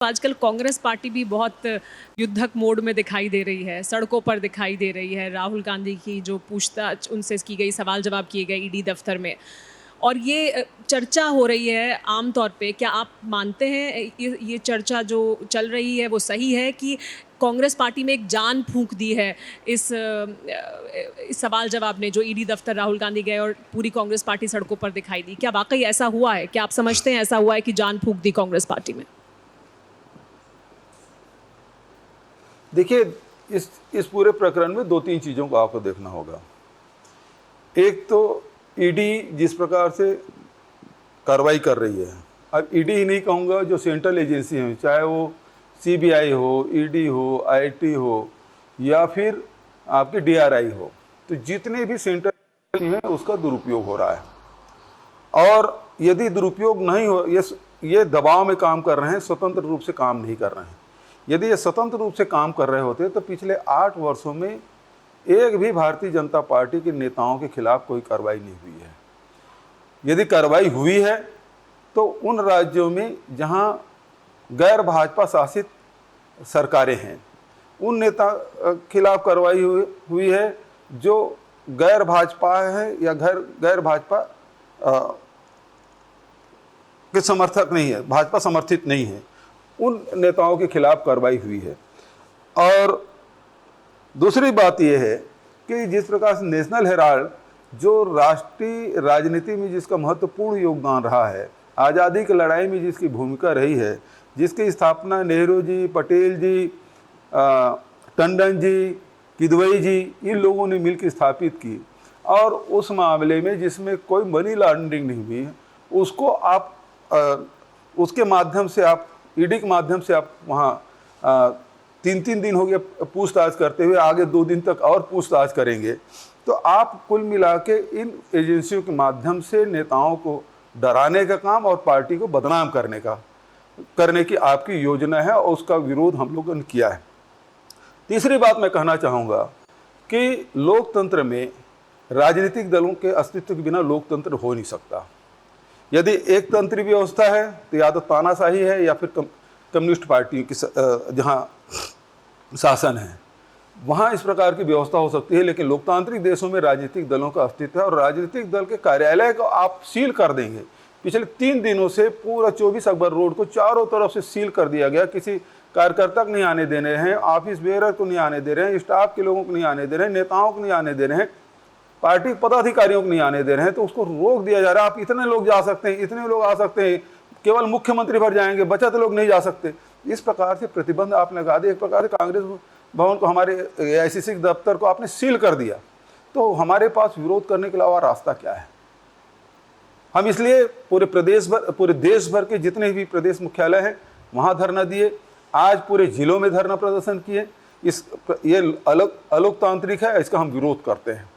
आजकल कांग्रेस पार्टी भी बहुत युद्धक मोड में दिखाई दे रही है, सड़कों पर दिखाई दे रही है। राहुल गांधी की जो पूछताछ उनसे की गई, सवाल जवाब किए गए ईडी दफ्तर में, और ये चर्चा हो रही है आम तौर पे। क्या आप मानते हैं ये चर्चा जो चल रही है वो सही है कि कांग्रेस पार्टी में एक जान फूंक दी है इस सवाल जवाब ने, जो ईडी दफ्तर राहुल गांधी गए और पूरी कांग्रेस पार्टी सड़कों पर दिखाई दी? क्या वाकई ऐसा हुआ है? क्या आप समझते हैं ऐसा हुआ है कि जान फूंक दी कांग्रेस पार्टी में? देखिए, इस पूरे प्रकरण में दो तीन चीज़ों को आपको देखना होगा। एक तो ईडी जिस प्रकार से कार्रवाई कर रही है, अब ईडी ही नहीं कहूँगा, जो सेंट्रल एजेंसी हैं, चाहे वो सीबीआई हो, ईडी हो, आईटी हो या फिर आपकी डीआरआई हो, तो जितने भी सेंट्रल हैं उसका दुरुपयोग हो रहा है। और यदि दुरुपयोग नहीं हो, ये दबाव में काम कर रहे हैं, स्वतंत्र रूप से काम नहीं कर रहे हैं। यदि ये स्वतंत्र रूप से काम कर रहे होते तो पिछले 8 वर्षों में एक भी भारतीय जनता पार्टी के नेताओं के खिलाफ कोई कार्रवाई नहीं हुई है। यदि कार्रवाई हुई है तो उन राज्यों में जहां गैर भाजपा शासित सरकारें हैं, उन नेता खिलाफ कार्रवाई हुई है जो गैर भाजपा है या गैर भाजपा के समर्थक नहीं है, भाजपा समर्थित नहीं है, उन नेताओं के खिलाफ कार्रवाई हुई है। और दूसरी बात यह है कि जिस प्रकार से नेशनल हेराल्ड, जो राष्ट्रीय राजनीति में जिसका महत्वपूर्ण योगदान रहा है, आज़ादी की लड़ाई में जिसकी भूमिका रही है, जिसकी स्थापना नेहरू जी, पटेल जी, टंडन जी, किदवई जी, इन लोगों ने मिलकर स्थापित की, और उस मामले में जिसमें कोई मनी लॉन्ड्रिंग नहीं हुई है, उसको आप उसके माध्यम से आप ईडी के माध्यम से आप वहाँ 3-3 दिन हो गया पूछताछ करते हुए, आगे 2 दिन तक और पूछताछ करेंगे। तो आप कुल मिला के इन एजेंसियों के माध्यम से नेताओं को डराने का काम और पार्टी को बदनाम करने की आपकी योजना है, और उसका विरोध हम लोगों ने किया है। तीसरी बात मैं कहना चाहूँगा कि लोकतंत्र में राजनीतिक दलों के अस्तित्व के बिना लोकतंत्र हो नहीं सकता। यदि एक तंत्री व्यवस्था है तो या तो तानाशाही है या फिर कम्युनिस्ट पार्टियों की जहाँ शासन है, वहाँ इस प्रकार की व्यवस्था हो सकती है। लेकिन लोकतांत्रिक देशों में राजनीतिक दलों का अस्तित्व है, और राजनीतिक दल के कार्यालय को आप सील कर देंगे। पिछले 3 दिनों से पूरा 24 अकबर रोड को चारों तरफ से सील कर दिया गया। किसी कार्यकर्ता को नहीं आने दे रहे हैं, ऑफिस बेरर को नहीं आने दे रहे हैं, स्टाफ के लोगों को नहीं आने दे रहे हैं, नेताओं को नहीं आने दे रहे हैं, पार्टी पदाधिकारियों को नहीं आने दे रहे हैं, तो उसको रोक दिया जा रहा है। आप इतने लोग जा सकते हैं, इतने लोग आ सकते हैं, केवल मुख्यमंत्री भर जाएंगे, बचत लोग नहीं जा सकते। इस प्रकार से प्रतिबंध आप लगा दिए। एक प्रकार से कांग्रेस भवन को, हमारे एआईसीसी के दफ्तर को आपने सील कर दिया। तो हमारे पास विरोध करने के अलावा रास्ता क्या है? हम इसलिए पूरे देश भर के जितने भी प्रदेश मुख्यालय हैं वहाँ धरना दिए, आज पूरे जिलों में धरना प्रदर्शन किए। ये अलोकतांत्रिक है, इसका हम विरोध करते हैं।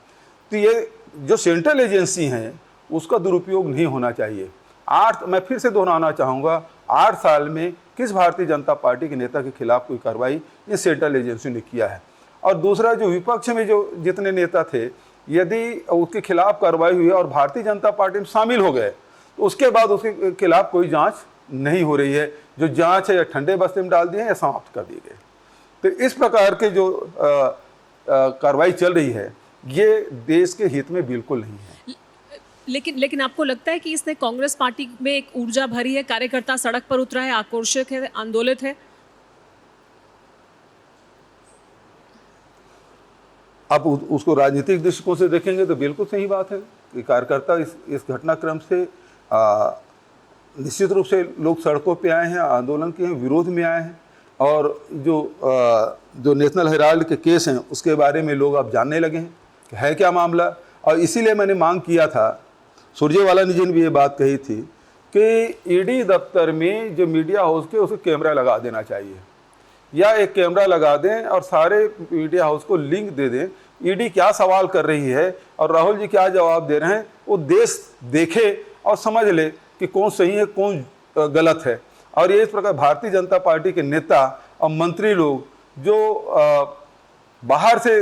तो ये जो सेंट्रल एजेंसी हैं उसका दुरुपयोग नहीं होना चाहिए। मैं फिर से दोहराना चाहूँगा, 8 साल में किस भारतीय जनता पार्टी के नेता के खिलाफ कोई कार्रवाई इस सेंट्रल एजेंसी ने किया है? और दूसरा, जो विपक्ष में जो जितने नेता थे, यदि उसके खिलाफ कार्रवाई हुई और भारतीय जनता पार्टी में शामिल हो गए तो उसके बाद उसके खिलाफ कोई जाँच नहीं हो रही है। जो जाँच है या ठंडे बस्ते में डाल दिए हैं या समाप्त कर दिए गए। तो इस प्रकार के जो कार्रवाई चल रही है, ये देश के हित में बिल्कुल नहीं है। लेकिन आपको लगता है कि इसने कांग्रेस पार्टी में एक ऊर्जा भरी है? कार्यकर्ता सड़क पर उतरा है, आक्रोशित है, आंदोलित है? आप उसको राजनीतिक दृष्टिकोण से देखेंगे तो बिल्कुल सही बात है कि कार्यकर्ता इस घटनाक्रम से निश्चित रूप से लोग सड़कों पे आए हैं, आंदोलन किए हैं, विरोध में आए हैं। और जो नेशनल हेराल्ड के केस हैं उसके बारे में लोग अब जानने लगे हैं कि है क्या मामला। और इसीलिए मैंने मांग किया था, सुरजेवाला जी ने भी ये बात कही थी कि ईडी दफ्तर में जो मीडिया हाउस के उसको कैमरा लगा देना चाहिए, या एक कैमरा लगा दें और सारे मीडिया हाउस को लिंक दे दें, ईडी क्या सवाल कर रही है और राहुल जी क्या जवाब दे रहे हैं, वो देश देखे और समझ ले कि कौन सही है कौन गलत है। और ये इस प्रकार भारतीय जनता पार्टी के नेता और मंत्री लोग जो बाहर से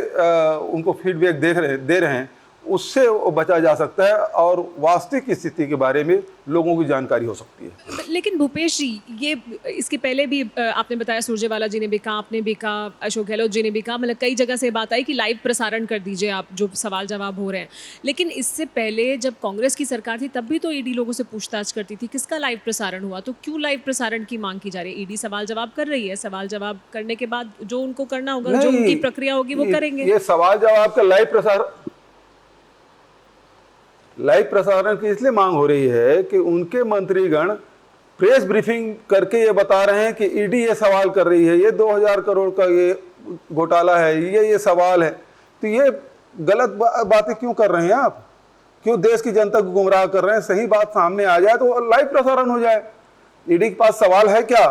उनको फीडबैक दे रहे हैं, उससे वो बचा जा सकता है और वास्तविक स्थिति के बारे में लोगों की जानकारी हो सकती है। लेकिन भूपेश जी, ये इसके पहले भी आपने बताया सुरजेवाला जी ने भी कहा, आपने भी कहा, अशोक गहलोत जी ने भी कहा, मतलब कई जगह से बात आई कि लाइव प्रसारण कर दीजिए आप जो सवाल जवाब हो रहे हैं। लेकिन इससे पहले जब कांग्रेस की सरकार थी तब भी तो ईडी लोगों से पूछताछ करती थी, किसका लाइव प्रसारण हुआ? तो क्यों लाइव प्रसारण की मांग की जा रही है? ईडी सवाल जवाब कर रही है, सवाल जवाब करने के बाद जो उनको करना होगा, जो उनकी प्रक्रिया होगी वो करेंगे। ये सवाल जवाब का लाइव प्रसारण की इसलिए मांग हो रही है कि उनके मंत्रीगण प्रेस ब्रीफिंग करके ये बता रहे हैं कि ईडी ये सवाल कर रही है, ये 2000 करोड़ का ये घोटाला है, ये सवाल है। तो ये गलत बातें क्यों कर रहे हैं आप? क्यों देश की जनता को गुमराह कर रहे हैं? सही बात सामने आ जाए तो लाइव प्रसारण हो जाए। ईडी के पास सवाल है क्या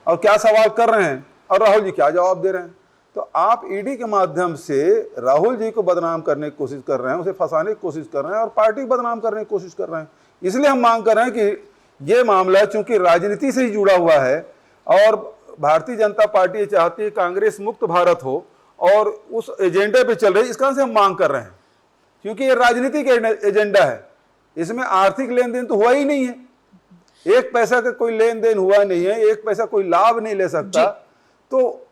और क्या सवाल कर रहे हैं और राहुल जी क्या जवाब दे रहे हैं? तो आप ईडी के माध्यम से राहुल जी को बदनाम करने की कोशिश कर रहे हैं, उसे फंसाने की कोशिश कर रहे हैं और पार्टी को बदनाम करने की कोशिश कर रहे हैं। इसलिए हम मांग कर रहे हैं कि ये मामला चूंकि राजनीति से ही जुड़ा हुआ है और भारतीय जनता पार्टी चाहती है कांग्रेस मुक्त भारत हो और उस एजेंडे पे चल रही है, इस कारण से हम मांग कर रहे हैं। क्योंकि ये राजनीतिक एजेंडा है, इसमें आर्थिक लेन देन तो हुआ ही नहीं है, एक पैसा का कोई लेन देन हुआ नहीं है, एक पैसा कोई लाभ नहीं ले सकता। तो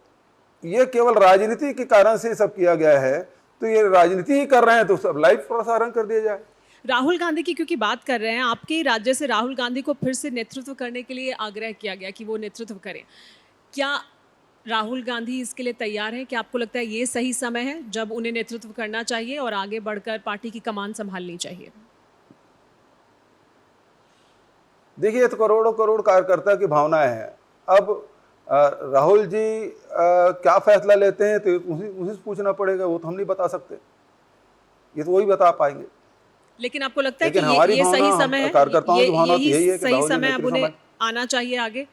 ये केवल राजनीति के कारण से सब किया गया है। तो ये राजनीति ही कर रहे हैं तो सब लाइव प्रसारण कर दिया जाए। राहुल गांधी की क्योंकि बात कर रहे हैं, आपके राज्य से राहुल गांधी को फिर से नेतृत्व करने के लिए आग्रह किया गया कि वो नेतृत्व करें। क्या राहुल गांधी इसके लिए तैयार हैं? क्या आपको लगता है ये सही समय है जब उन्हें नेतृत्व करना चाहिए और आगे बढ़कर पार्टी की कमान संभालनी चाहिए? देखिए, तो करोड़ों करोड़ कार्यकर्ता की भावनाएं हैं। अब राहुल जी क्या फैसला लेते हैं तो उसी से पूछना पड़ेगा, वो तो हम नहीं बता सकते, ये तो वही बता पाएंगे। लेकिन आपको लगता है कि हमारी ये सही समय है, कार्यकर्ताओं की भावना यही है कि सही समय अब उन्हें आना चाहिए आगे?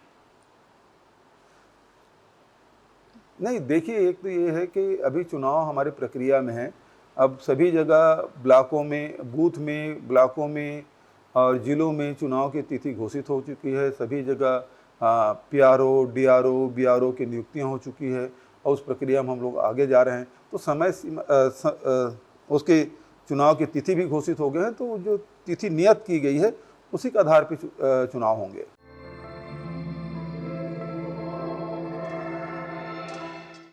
नहीं, देखिए, एक तो ये है कि अभी चुनाव हमारी प्रक्रिया में है। अब सभी जगह ब्लॉकों में, बूथ में, ब्लॉकों में और जिलों में चुनाव की तिथि घोषित हो चुकी है। सभी जगह पीआरओ, डीआरओ, बीआरओ की नियुक्तियां हो चुकी है और उस प्रक्रिया में हम लोग आगे जा रहे हैं। तो समय उसके चुनाव की तिथि भी घोषित हो गए हैं। तो जो तिथि नियत की गई है उसी के आधार पर चुनाव होंगे।